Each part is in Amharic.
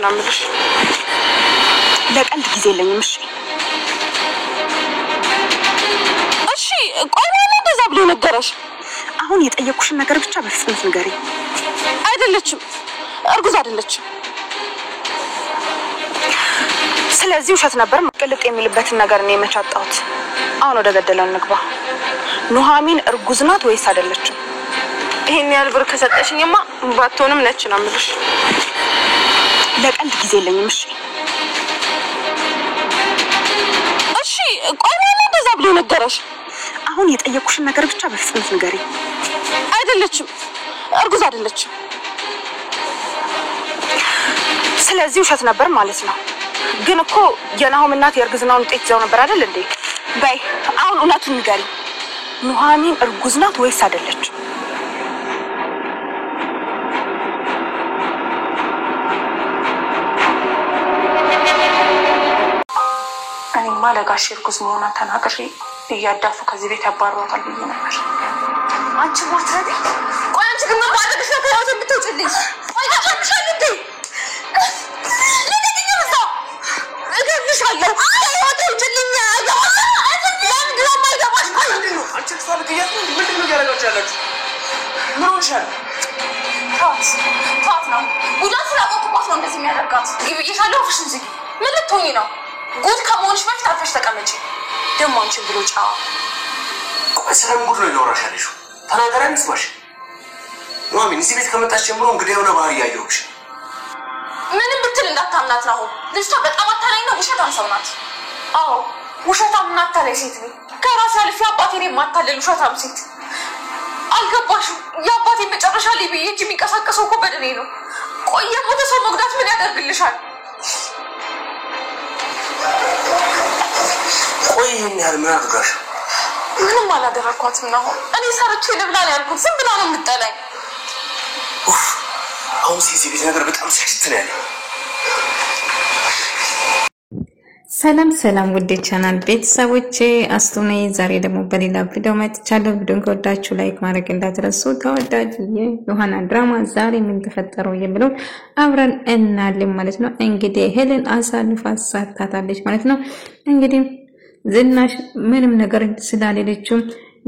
ነው ምልሽ ለቀንድ ጊዜ የለኝም እሺ ቆይ ነው እንደዛ ብሎ ነገረሽ አሁን የጠየቁሽን ነገር ብቻ በፍጥነት ንገሪ አይደለችም እርጉዝ አይደለችም ስለዚህ ውሸት ነበር መቀለጥ የሚልበትን ነገር ነው የመቻጣሁት አሁን ወደ ገደለው ንግባ ኑሃሚን እርጉዝ ናት ወይስ አይደለችም ይሄን ያህል ብር ከሰጠሽኝማ ባትሆንም ነች ነው ምልሽ ለቀንድ ጊዜ የለኝም እሺ ቆይ ነው እንደዛ ብሎ ነገረሽ አሁን የጠየቁሽን ነገር ብቻ በፍጥነት ንገሪ አይደለችም እርጉዝ አይደለችም ስለዚህ ውሸት ነበር ማለት ነው ግን እኮ የናሆም እናት የእርግዝናውን ውጤት ይዘው ነበር አይደል እንዴ በይ አሁን እውነቱን ንገሪ ኑሃሚን እርጉዝ ናት ወይስ አይደለችም ማለጋሽ እርጉዝ መሆኗን ተናግሬ እያዳፉ ከዚህ ቤት ያባረዋታል ብዬ ነበር አንቺ ማትረዲ ቆይ አንቺ ግን ምን ማድረግሽ ነው ከያዘ ብትውጪልኝ ቆይ ታውቂሻል እንዴ ለምን ነው እገልሻለሁ አይወጣ ውጪልኝ ለምን ግራ ማይገባሽ አንቺ ተሳልከያት ምንድነው ያረጋችሁ ያላችሁ ምን ሆነሻል ታት ነው ጉዳት ስላቆቁባት ነው እንደዚህ የሚያደርጋት ይብይሻለሁ ፍሽን ዝጊ ምን ልትሆኚ ነው ጉድ ከመሆንሽ በፊት አርፈሽ ተቀመጪ ደሞ አንቺን ብሎ ጫው አሰራም ጉድ ነው ያወራሻለሽ ተናገራኝ ስማሽ ኑሃሚን እዚህ ቤት ከመጣች ጀምሮ እንግዲህ የሆነ ባህሪ ያየሁሽ ምንም ብትል እንዳታምናት ነው ልጅቷ በጣም አታላይ ነው ውሸታም ሰው ናት አዎ ውሸታም ናት ታላይ ሴት ነው ከራስ ያልፍ አባቴ ነው ማታለል ውሸታም ሴት አልገባሽም ያባቴ መጨረሻ ላይ ብዬ እንጂ የሚንቀሳቀሰው እኮ በደኔ ነው ቆየ ሞተ ሰው መግዳት ምን ያደርግልሻል ቆይ ይሄን ያህል ምን አድርጋሽ ምንም አላደረኳትም ነው እኔ ሰርቼ ልብላል ያልኩት ዝም ብላ ነው የምትጠላኝ አሁን ሲዚ ቤት ነገር በጣም ሲያስተናል ሰላም ውድ ቻናል ቤተሰቦቼ አስቱኔ ዛሬ ደግሞ በሌላ ቪዲዮ መጥቻለሁ ቪዲዮን ከወዳችሁ ላይክ ማድረግ እንዳትረሱ ተወዳጅ የዮሐና ድራማ ዛሬ ምን ተፈጠረው የሚለው አብረን እናያለን ማለት ነው እንግዲህ ሄለን አሳልፋ ሳታታለች ማለት ነው እንግዲህ ዝናሽ ምንም ነገር ስላልሌለችም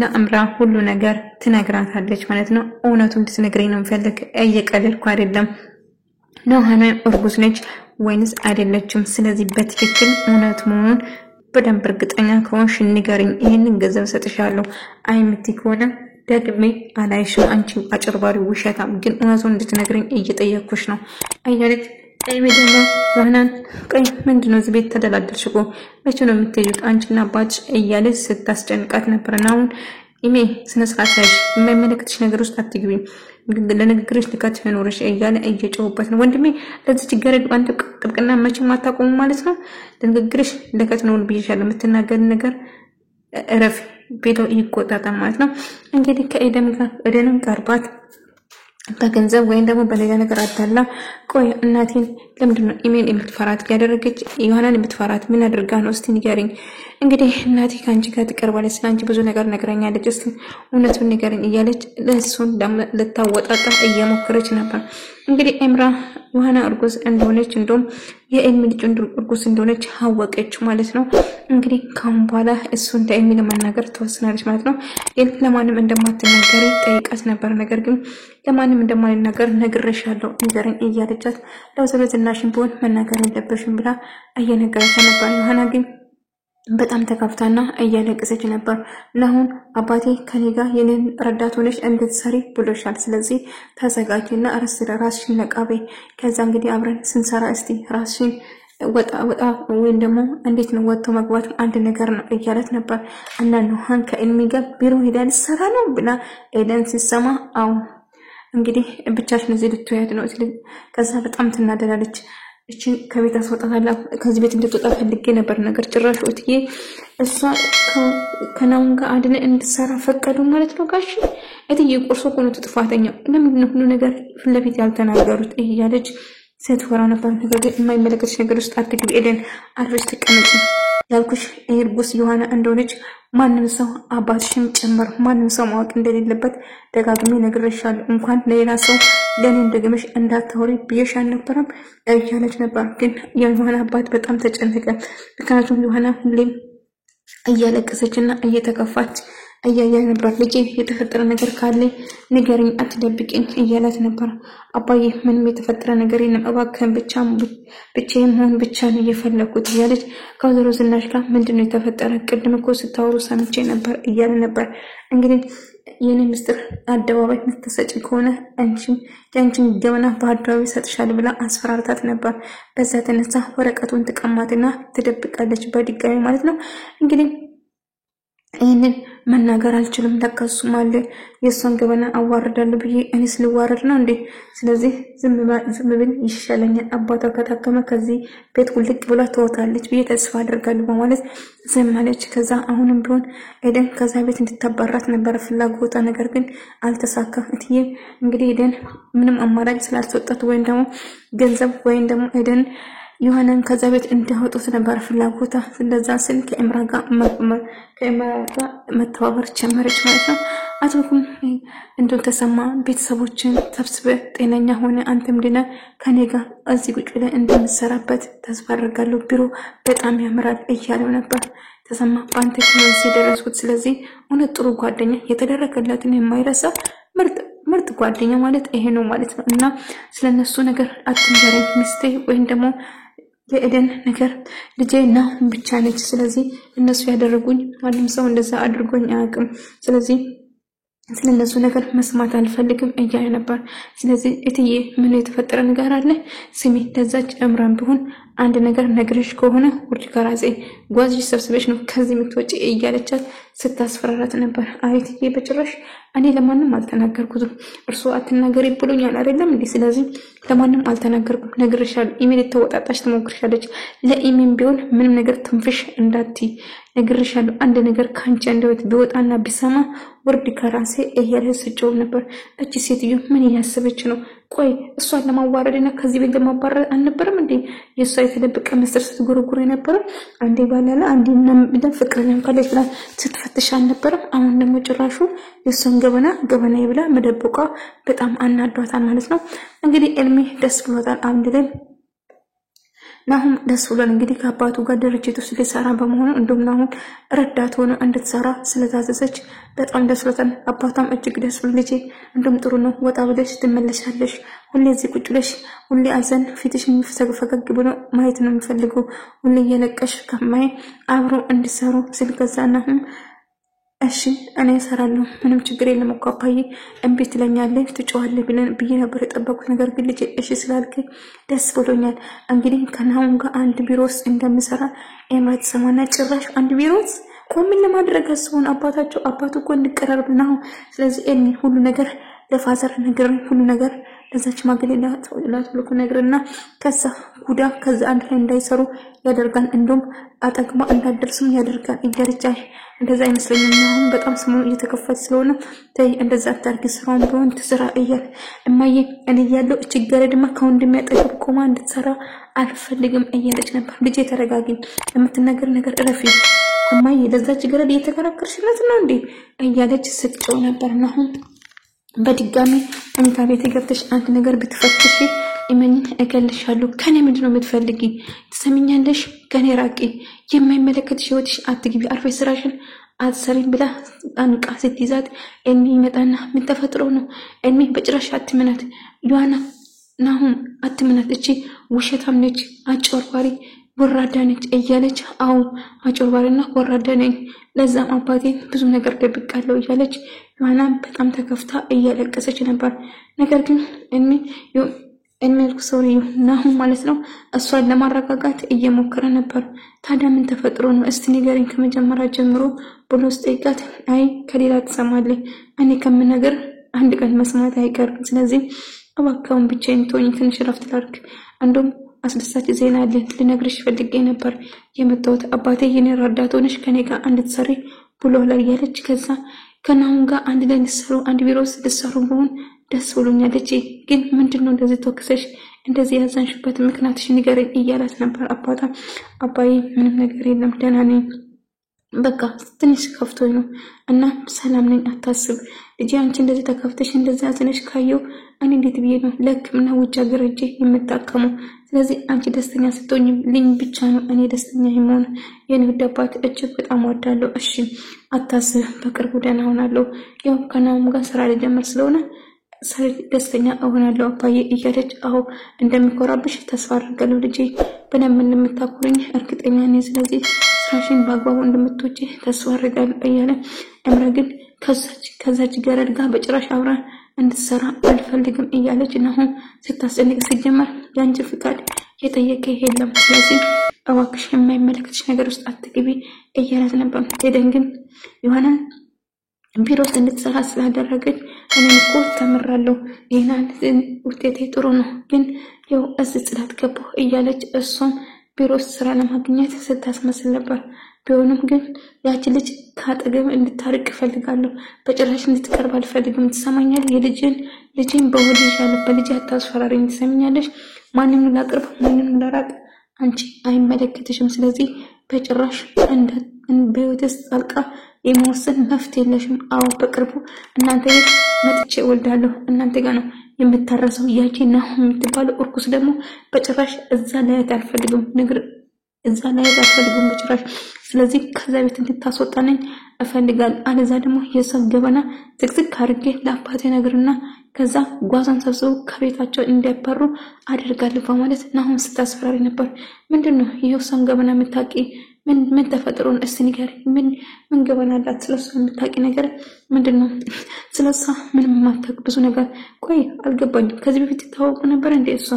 ለአምራ ሁሉ ነገር ትነግራታለች ማለት ነው እውነቱን እንድትነግረኝ ነው ፈልክ እየቀለድኩ አይደለም ኑሃሚን እርጉዝ ነች ወይንስ አይደለችም ስለዚህ በትክክል እውነቱ መሆኑን በደንብ እርግጠኛ ከሆንሽ ንገሪኝ ይሄንን ገንዘብ ሰጥሻለሁ አይምቲ ከሆነ ደግሜ አላይሽም አንቺ አጭርባሪ ውሸታም ግን እውነቱን እንድትነግረኝ እየጠየቅኩሽ ነው አያለች አይመደም ወህናን ቀይ ምንድነው እዚህ ቤት ተደላደልሽቆ መቼ ነው የምትሄጂው አንቺና አባትሽ እያለች ስታስጨንቃት ነበርና አሁን ኢሜ ስነስርዓት ላይ የማይመለከትሽ ነገር ውስጥ አትግቢ ለንግግርሽ ልካት ይኖርሽ እያለ እየጮህበት ነው ወንድሜ ለዚህ ችግር አንተ ቅብቅና መቼም አታቆሙ ማለት ነው ለንግግርሽ ልካት ነው ብዬሻለሁ የምትናገር ነገር እረፍ ቤቶ ይቆጣጣ ማለት ነው እንግዲህ ከኤደን ጋር ኤደንን ቀርባት በገንዘብ ወይን ደግሞ በሌላ ነገር አታላ ቆይ እናቴን ለምንድነው ኢሜል የምትፈራት ያደረገች ዮሐናን የምትፈራት ምን አድርጋ ነው እስቲ ንገሪኝ እንግዲህ እናቴ ካንቺ ጋር ተቀርባለች ስላንቺ ብዙ ነገር ነግራኛለች እስቲ እውነቱን ንገሪኝ እያለች ለሱን ለታወጣጣ እየሞከረች ነበር እንግዲህ ኤምራ ዮሐና እርጉዝ እንደሆነች እንደውም የኤልሚ ልጅ እርጉዝ እንደሆነች አወቀች ማለት ነው እንግዲህ ካሁን በኋላ እሱን ለኤልሚ ለማናገር ተወስናለች ማለት ነው ለማንም እንደማትናገሪ ጠይቃት ነበር ነገር ግን ለማንም እንደማልናገር ነግሬሻለሁ ንገሪኝ እያለቻት ለወይዘሮ ዝናሽን ቢሆን መናገር የለበሽም ብላ እየነገረች ነበር ዮሐና ግን በጣም ተከፍታና እያለቀሰች ነበር ለአሁን አባቴ ከኔ ጋር የኔን ረዳት ሆነሽ እንድትሰሪ ብሎሻል ስለዚህ ተዘጋጂና ራስሽን ነቃቤ ከዛ እንግዲህ አብረን ስንሰራ እስቲ ራስሽን ወጣ ወይም ደግሞ እንዴት ነው ወጥቶ መግባት አንድ ነገር ነው እያለት ነበር እና ኑሃን ከኤልሚ ጋር ቢሮ ሄዳን ሰራ ነው ብላ ኤደን ሲሰማ አው እንግዲህ ብቻሽን እዚህ ልትወያት ነው ከዛ በጣም ትናደዳለች እቺ ከቤት አስወጣታለሁ ከዚህ ቤት እንድትወጣ ፈልጌ ነበር ነገር ጭራሽ ወጥዬ እሷ ከናውን ጋር አድነ እንድትሰራ ፈቀዱ ማለት ነው ጋሽ እትዬ ቁርሶ ኮኑ ተጥፋተኛ ለምን ሁሉ ነገር ፍለፊት ያልተናገሩት እያለች ስትወራ ነበር ነገር ግን የማይመለከትሽ ነገር ውስጥ አትግቢ ኤደን አርፈሽ ተቀመጪ ያልኩሽ እርጉዝ ዮሐና እንደሆነች ማንንም ሰው አባትሽም ጭምር ማንንም ሰው ማወቅ እንደሌለበት ደጋግሜ ነግሬሻለሁ እንኳን ለሌላ ሰው ለኔ እንደገመሽ እንዳታወሪ ብዬሽ አልነበረም እያለች ነበር። ግን የዮሐና አባት በጣም ተጨነቀ። ምክንያቱም ዮሐና ሁሌም እያለቀሰችና እየተከፋች እያያ ነበር። ልጄ የተፈጠረ ነገር ካለ ንገሪኝ፣ አትደብቂኝ እያላት ነበር። አባዬ ምንም የተፈጠረ ነገር የለም፣ እባክህን ብቻዬን መሆን ብቻ ነው የፈለኩት እያለች ከወይዘሮ ዝናሽ ጋር ምንድነው የተፈጠረ? ቅድም እኮ ስታወሩ ሰምቼ ነበር እያለ ነበር። እንግዲህ የኔ ምስጢር አደባባይ ምትሰጪ ከሆነ ያንቺን ገመና በአደባባይ ሰጥሻል ብላ አስፈራርታት ነበር። በዛ የተነሳ ወረቀቱን ትቀማትና ትደብቃለች በድጋሚ ማለት ነው። እንግዲህ ይህንን መናገር አልችልም፣ ለካሱ ማለ የሷን ገበና አዋርዳለሁ ብዬ እኔስ ልዋረድ ነው እንዴ? ስለዚህ ዝም ብል ይሻለኛል። አባቷ ከታከመ ከዚህ ቤት ውልቅ ብላ ትወጣለች ብዬ ተስፋ አደርጋለሁ በማለት ዝም አለች። ከዛ አሁንም ቢሆን ኤደን ከዛ ቤት እንድታባራት ነበር ፍላጎቷ፣ ነገር ግን አልተሳካም። እትዬ እንግዲህ ኤደን ምንም አማራጭ ስላልሰጣት ወይም ደግሞ ገንዘብ ወይም ደግሞ ኤደን ዮሐናን ከዛ ቤት እንዲያወጡት ነበር ፍላጎቷ። እንደዛ ስል ከእምራ ጋር መተባበር ጀመረች ማለት ነው። አቶኩም እንደው ተሰማ ቤተሰቦችን ሰብስበ ጤነኛ ሆነ አንተም ድነ ከኔ ጋር እዚህ ቁጭ ብለን እንደምትሰራበት ተስፋ አደርጋለሁ፣ ቢሮ በጣም ያምራል እያለው ነበር። ተሰማ በአንተ እዚህ ደረስኩት። ስለዚህ እውነት ጥሩ ጓደኛ የተደረገላትን የማይረሳ ምርጥ ጓደኛ ማለት ይሄ ነው ማለት ነው። እና ስለነሱ ነገር አትንገረኝ ሚስቴ ወይም ደግሞ የኤደን ነገር ልጄ ናሁም ብቻ ነች። ስለዚህ እነሱ ያደረጉኝ ማንም ሰው እንደዛ አድርጎኝ አያውቅም። ስለዚህ ስለነሱ ነገር መስማት አልፈልግም እያለ ነበር። ስለዚህ እትዬ ምን የተፈጠረ ነገር አለ? ስሚ ለዛች እምራን ቢሆን አንድ ነገር ነግረሽ ከሆነ ውርድ ከራሴ ጓዝሽ ሰብስበሽ ነው ከዚህ ምትወጪ እያለቻት ስታስፈራራት ነበር። አይ እትዬ በጭራሽ እኔ ለማንም አልተናገርኩትም፣ እርሱ አትናገሪ ብሎኛል አይደለም እንዴ? ስለዚህ ለማንም አልተናገርኩም፣ ነግሬሻለሁ። ኢሜል ተወጣጣሽ ትሞክርሻለች። ለኢሜል ቢሆን ምንም ነገር ትንፍሽ እንዳትይ ነግሬሻለሁ። አንድ ነገር ካንቺ እንደወት ቢወጣና ቢሰማ ውርድ ከራሴ እያለ ስጮህ ነበር። እቺ ሴትዮ ምን እያሰበች ነው? ቆይ እሷን ለማዋረድና ከዚህ ቤት ለማባረር አልነበረም እንዴ የሷ የተደበቀ ምስጢር ስትጎረጉር የነበረው? አንዴ ባላላ አንዴ ምንም ፍቅረኛም ካለች ብላ ስትፈትሽ አልነበረም? አሁን ደግሞ ጭራሹ የሷን ገበና ይብላ መደበቋ በጣም አናዷታል ማለት ነው። እንግዲህ ኤልሚ ደስ ብሎታል። አንድ ላይ ናሁም ደስ ብሎን እንግዲህ ከአባቱ ጋር ድርጅት ውስጥ ሊሰራ በመሆኑ እንደውም ናሁም ረዳት ሆኖ እንድትሰራ ስለታዘዘች በጣም ደስ ብሎታል። አባቷም እጅግ ደስ ብሎ ልጄ እንደውም ጥሩ ነው፣ ወጣ ብለሽ ትመለሻለሽ፣ ሁሌ እዚህ ቁጭ ብለሽ ሁሌ አዘን ፊትሽ ፈገግ ብሎ ማየት ነው የምፈልገው፣ ሁሌ እየለቀሽ ከማይ አብሮ እንዲሰሩ ስልከዛ ናሁም እሺ እኔ እሰራለሁ፣ ምንም ችግር የለም እኮ አባዬ እምቢ ትለኛለህ ትጮሃለህ ብዬ ነበር የጠበቁት፣ ነገር ግን ልጄ እሺ ስላልክ ደስ ብሎኛል። እንግዲህ ከናሁም ጋር አንድ ቢሮ ውስጥ እንደምሰራ ኤምራት ሰማና ጭራሽ አንድ ቢሮ ውስጥ ምን ለማድረግ አስቦን አባቱ እኮ እንድቀራረብ ነው። ስለዚህ ኤልሚ ሁሉ ነገር ለፋዘር ነገር ሁሉ ነገር ለዛች ማገለላ ተወላልኩ ነገርና ከዛ ጉዳ ከዛ አንድ ላይ እንዳይሰሩ ያደርጋል። እንደውም አጠቅማ እንዳደርስም ያደርጋል። ይደርጃል እንደዛ አይመስለኝም። አሁን በጣም ስሙ እየተከፈተ ስለሆነ ተይ እንደዛ አታርጊ፣ ስራውን ቢሆን ትስራ እያለ እማዬ እኔ ያለው ችግር ድማ ከወንድም ያጠገብ ቆማ እንድትሰራ አልፈልግም እያለች ነበር። ልጄ ተረጋጊ፣ የምትናገር ነገር እረፊ እማዬ፣ ለዛ ችግር እየተከራከርሽለት ነው እንዴ እያለች ስትጮህ ነበርና አሁን በድጋሚ እንታ ቤት ገብተሽ አንድ ነገር ብትፈትሺ እመኝ እገልሻለሁ። ከኔ ምንድነው የምትፈልጊ? ትሰሚኛለሽ? ከኔ ራቂ፣ የማይመለከትሽ ህይወትሽ አትግቢ፣ አርፈሽ ስራሽን አትሰሪም ብላ አንቃ ስትይዛት እኔ ይመጣና ምን ተፈጥሮ ነው? እኔ በጭራሽ አትመናት ዮሐና ናሁም አትመናት፣ እቺ ውሸታም ነች፣ አጭበርባሪ ወራዳ ነች እያለች አው አጭበርባሪና ወራዳ ነኝ፣ ለዛም አባቴን ብዙ ነገር ደብቃለሁ እያለች ዮሐና በጣም ተከፍታ እያለቀሰች ነበር። ነገር ግን እሚልኩ ሰውዬው ናሁም ማለት ነው እሷን ለማረጋጋት እየሞከረ ነበር። ታዲያ ምን ተፈጥሮ ነው እስቲ ንገሪኝ ከመጀመሪያ ጀምሮ ብሎ ስጠይቃት አይ ከሌላ ትሰማለህ፣ እኔ ከምነግር አንድ ቀን መስማት አይቀርም፣ ስለዚህ እባክህን ብቻዬን ተወኝ፣ ትንሽ ረፍት ላድርግ፣ እንደውም አስደሳች ዜና አለ ልነግርሽ ፈልጌ ነበር የመጣሁት፣ አባቴ የኔ ረዳት ሆነሽ ከኔ ጋር እንድትሰሪ ብሎ ላይ ያለች። ከዛ ከናሁም ጋር አንድ ላይ እንድትሰሩ አንድ ቢሮ ውስጥ ልትሰሩ በሆን ደስ ብሎኛል፣ ግን ምንድነው እንደዚህ ተወክሰሽ እንደዚህ ያዛንሽበት ምክንያትሽ ንገረኝ እያላት ነበር። አባዬ ምንም ነገር የለም ደህና ነኝ በቃ ትንሽ ከፍቶኝ ነው እና ሰላም ነኝ አታስብ ልጄ አንቺ እንደዚህ ተከፍተሽ እንደዛ አዝነሽ ካየው እኔ እንዴት ብዬ ነው ለሕክምና ውጭ ሀገር ሄጄ የምታከመው ስለዚህ አንቺ ደስተኛ ስትሆኝ ልኝ ብቻ ነው እኔ ደስተኛ የምሆን የኔ ውድ አባት እጅግ በጣም ወዳለሁ እሺ አታስብ በቅርቡ ደህና ሆናለሁ ያው ከናም ጋር ስራ ልጀምር ስለሆነ ደስተኛ እሆናለሁ አባዬ እያለች አዎ እንደሚኮራብሽ ተስፋ አድርጋለሁ ልጄ በደንብ እንደምታኮሪኝ እርግጠኛ ነኝ ስለዚህ ስራሽን በአግባቡ እንደምትወጪ ተስፋ አድርጋለሁ እያለ እምራ ግን ከዛች ገረድ ጋር በጭራሽ አብራ እንድትሰራ አልፈልግም እያለች ነው ስታስጨንቅ ሲጀመር ያንቺ ፍቃድ የጠየቀ የለም ስለዚህ እባክሽ የማይመለከትሽ ነገር ውስጥ አትግቢ እያላት ነበር ኤደን ግን ዮሐናን ቢሮ ውስጥ እንድትሰራ ስላደረገች እኔ እኮ ተምራለሁ ይሄን ውጤቴ ጥሩ ነው ግን ያው እዚህ ጽዳት ገባሁ እያለች እሷም ቢሮ ውስጥ ስራ ለማግኘት ስታስመስል ነበር ቢሆንም ግን ያቺ ልጅ ካጠገብ እንድታርቅ እፈልጋለሁ በጭራሽ እንድትቀርብ አልፈልግም ትሰማኛል ልጅን በወድ ይሻለ በልጅ አታስፈራሪኝ ትሰማኛለሽ ማንንም ላቅርብ ማንንም ላራቅ አንቺ አይመለከትሽም ስለዚህ በጭራሽ በህይወትሽ ጣልቃ የመወሰን መፍት የለሽም አዎ በቅርቡ እናንተ ቤት መጥቼ እወልዳለሁ እናንተ ጋር ነው የምታረሰው ያቺና የምትባለው እርኩስ ደግሞ በጭራሽ እዛ ላይ አልፈልግም በጭራሽ ስለዚህ ከዛ ቤት እንድታስወጣነኝ እፈልጋለሁ አለዛ ደግሞ የሰው ገበና ዝቅዝቅ አድርጌ ለአባቴ ነገርና ከዛ ጓዛን ሰብስበው ከቤታቸው እንዲያባሩ አደርጋለሁ በማለት ናሁን ስታስፈራሪ ነበር ምንድነው የሰው ገበና የምታቂ ምን ተፈጥሮን እስቲ ንገሪኝ ምን ገበና አላት ስለሷ የምታቂ ነገር ምንድነው ስለሷ ምንም ማታውቅ ብዙ ነገር ቆይ አልገባኝም ከዚህ በፊት ታውቁ ነበር እንዴ እሷ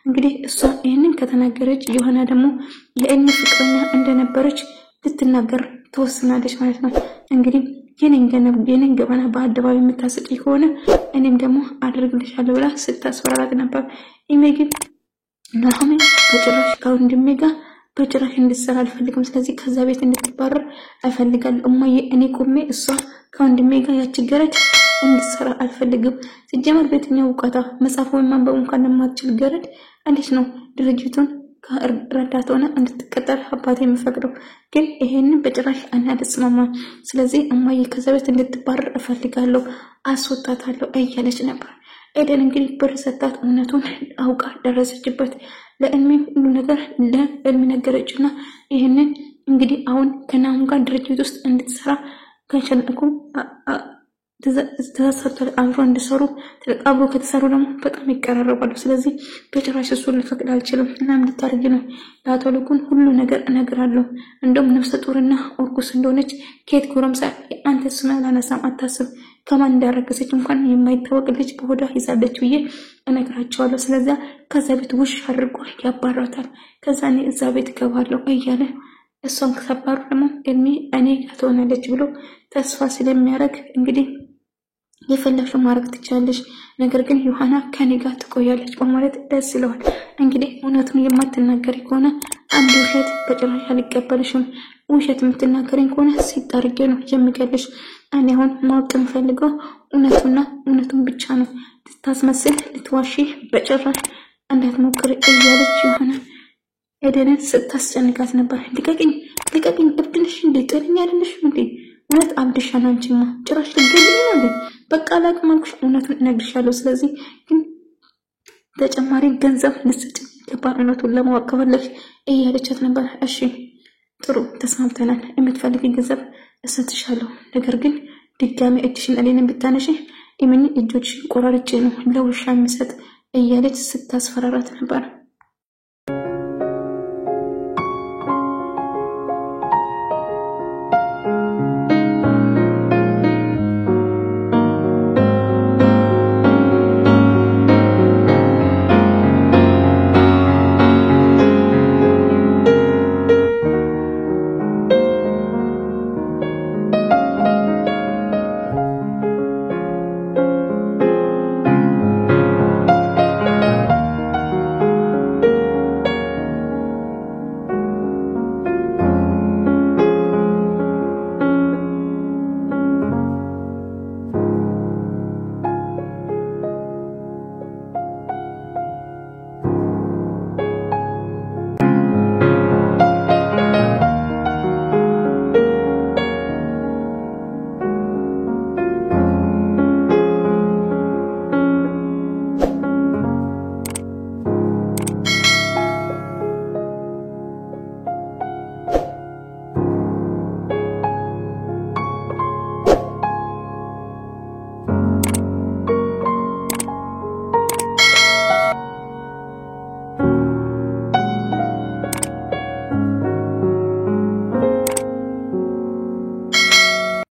እንግዲህ እሷ ይሄንን ከተናገረች ዮሐና ደግሞ የእኔ ፍቅረኛ እንደነበረች ልትናገር ተወስናለች ማለት ነው እንግዲህ የኔን ገበና በአደባባይ የምታስቂ ከሆነ እኔም ደግሞ አደርግልሻለሁ ብላ ስታስፈራራት ነበር ኢሜጊን ናሆም በጭራሽ ከወንድሜ ጋር በጭራሽ እንድትሰራ አልፈልግም ስለዚህ ከዛ ቤት እንድትባረር እፈልጋለሁ እማዬ እኔ ቆሜ እሷ ከወንድሜ ጋር ያችገረች እንድትሰራ አልፈልግም ሲጀመር በየትኛው ዕውቀቷ መጻፍ ወይ ማንበብ እንኳን ለማትችል ገረድ እንዴት ነው ድርጅቱን ከረዳት ሆነ እንድትቀጠር አባቴ የሚፈቅደው ግን ይሄንን በጭራሽ አናደስማማ ስለዚህ እማዬ ከዛ ቤት እንድትባረር እፈልጋለሁ አስወጣታለሁ እያለች ነበር ኤደን እንግዲህ በረሰታት እውነቱን አውቃ ደረሰችበት ለእልሚ ሁሉ ነገር ለእልሚ ነገረችና ይሄንን እንግዲህ አሁን ከናሁን ጋር ድርጅት ውስጥ እንድትሰራ ከሸነቁ ተሰጥቷል አብሮ እንድሰሩ አብሮ ከተሰሩ ደግሞ በጣም ይቀራረባሉ ስለዚህ በጭራሽ እሱን ልፈቅድ አልችልም እና እንድታርጊ ነው ለአቶ ልኩን ሁሉ ነገር እነግራለሁ እንደውም ነፍሰ ጡርና ኦርኩስ እንደሆነች ኬት ጎረምሳ አንተ ስም አላነሳም አታስብ ከማን እንዳረገሰች እንኳን የማይታወቅ ልጅ በሆዷ ይዛለች ብዬ እነግራቸዋለሁ ስለዚህ ከዛ ቤት ውሽ አድርጎ ያባራታል ከዛ እዛ ቤት ገባለሁ እያለ እሷን ከሰባሩ ደግሞ እኔ ትሆናለች ብሎ ተስፋ ስለሚያደርግ እንግዲህ የፈለግሽው ማድረግ ትችላለሽ ነገር ግን ዮሐና ከኔ ጋር ትቆያለች በማለት ደስ ይለዋል እንግዲህ እውነቱን የማትናገሪ ከሆነ አንድ ውሸት በጭራሽ አልቀበልሽም ውሸት የምትናገሪኝ ከሆነ ሲጣርጌ ነው የምገልሽ እኔ አሁን ማወቅ የምፈልገው እውነቱን ብቻ ነው ልታስመስል ልትዋሺ በጭራሽ እንዳትሞክሪ እያለች ዮሐና ኤደንን ስታስጨንቃት ነበር ልቀቂኝ እብድልሽ እንዴ ጤነኛ አይደለሽ እንዴ እውነት አብድሻና አንቺማ ጭራሽ ልትገልኝ ነው በቃ ላቅማኩሽ እውነቱን እነግርሻለሁ ስለዚህ ግን ተጨማሪ ገንዘብ ልትሰጪኝ ከባርነቱን ለማወቅ ከፈለግሽ እያለቻት ነበር እሺ ጥሩ ተስማምተናል የምትፈልጊ ገንዘብ እሰጥሻለሁ ነገር ግን ድጋሚ እጅሽን እኔን ብታነሺ እመኚ እጆችሽን ቆራርጬ ነው ለውሻ የምሰጥ እያለች ስታስፈራራት ነበር